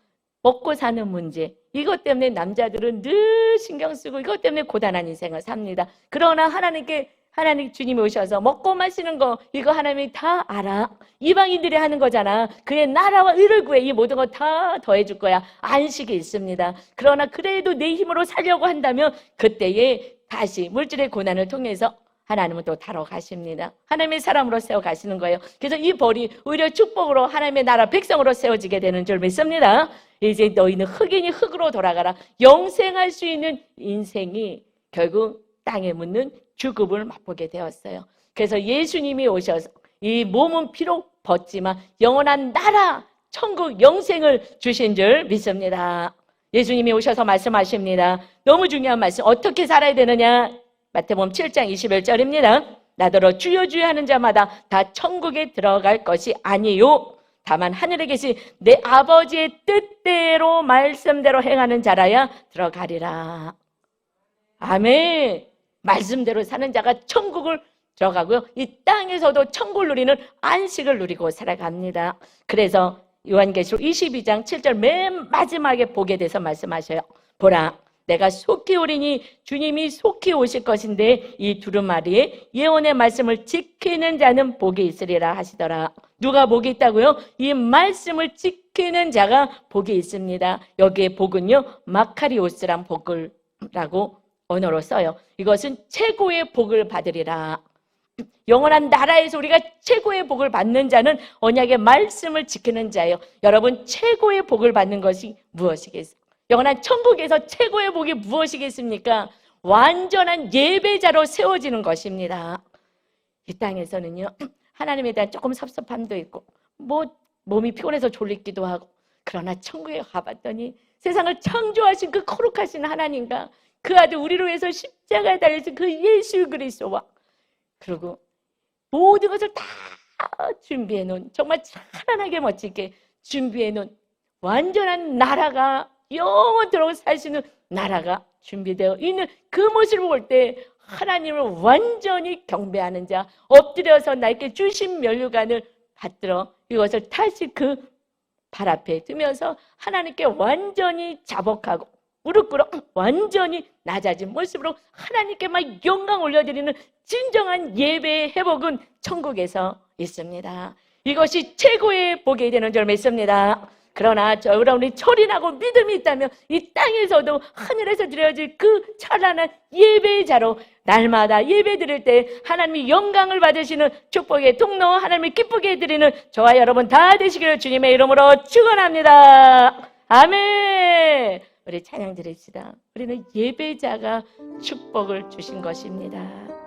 먹고 사는 문제, 이것 때문에 남자들은 늘 신경 쓰고 이것 때문에 고단한 인생을 삽니다. 그러나 하나님 주님이 오셔서 먹고 마시는 거 이거 하나님이 다 알아. 이방인들이 하는 거잖아. 그의 나라와 의를 구해. 이 모든 거 다 더해줄 거야. 안식이 있습니다. 그러나 그래도 내 힘으로 살려고 한다면 그때에 다시 물질의 고난을 통해서 하나님은 또 다뤄가십니다. 하나님의 사람으로 세워가시는 거예요. 그래서 이 벌이 오히려 축복으로 하나님의 나라 백성으로 세워지게 되는 줄 믿습니다. 이제 너희는 흙이니 흙으로 돌아가라. 영생할 수 있는 인생이 결국 땅에 묻는 죽음을 맛보게 되었어요. 그래서 예수님이 오셔서 이 몸은 비록 벗지만 영원한 나라, 천국, 영생을 주신 줄 믿습니다. 예수님이 오셔서 말씀하십니다. 너무 중요한 말씀. 어떻게 살아야 되느냐? 마태복음 7장 21절입니다. 나더러 주여 주여 하는 자마다 다 천국에 들어갈 것이 아니요 다만 하늘에 계신 내 아버지의 뜻대로 말씀대로 행하는 자라야 들어가리라. 아멘. 말씀대로 사는 자가 천국을 들어가고요. 이 땅에서도 천국을 누리는 안식을 누리고 살아갑니다. 그래서 요한계시록 22장 7절 맨 마지막에 복에 대해서 말씀하셔요. 보라, 내가 속히 오리니 주님이 속히 오실 것인데 이 두루마리에 예언의 말씀을 지키는 자는 복이 있으리라 하시더라. 누가 복이 있다고요? 이 말씀을 지키는 자가 복이 있습니다. 여기에 복은요, 마카리오스란 복을라고 언어로 써요. 이것은 최고의 복을 받으리라. 영원한 나라에서 우리가 최고의 복을 받는 자는 언약의 말씀을 지키는 자예요. 여러분, 최고의 복을 받는 것이 무엇이겠어요? 영원한 천국에서 최고의 복이 무엇이겠습니까? 완전한 예배자로 세워지는 것입니다. 이 땅에서는요, 하나님에 대한 조금 섭섭함도 있고 몸이 피곤해서 졸리기도 하고, 그러나 천국에 가봤더니 세상을 창조하신 그 거룩하신 하나님과 그 아들 우리를 위해서 십자가에 달리신 그 예수 그리스도와 그리고 모든 것을 다 준비해 놓은, 정말 찬란하게 멋지게 준비해 놓은 완전한 나라가, 영원토록 살 수 있는 나라가 준비되어 있는 그 모습을 볼 때 하나님을 완전히 경배하는 자, 엎드려서 나에게 주신 면류관을 받들어 이것을 다시 그 발 앞에 두면서 하나님께 완전히 자복하고 무릎 꿇어 완전히 낮아진 모습으로 하나님께만 영광 올려드리는 진정한 예배의 회복은 천국에서 있습니다. 이것이 최고의 복이 되는 줄 믿습니다. 그러나 여러분이 철인하고 믿음이 있다면 이 땅에서도 하늘에서 드려질 그 찬란한 예배자로 날마다 예배 드릴 때 하나님이 영광을 받으시는 축복의 통로, 하나님이 기쁘게 해드리는 저와 여러분 다 되시기를 주님의 이름으로 축원합니다. 아멘. 우리 찬양 드립시다. 우리는 예배자가 축복을 주신 것입니다.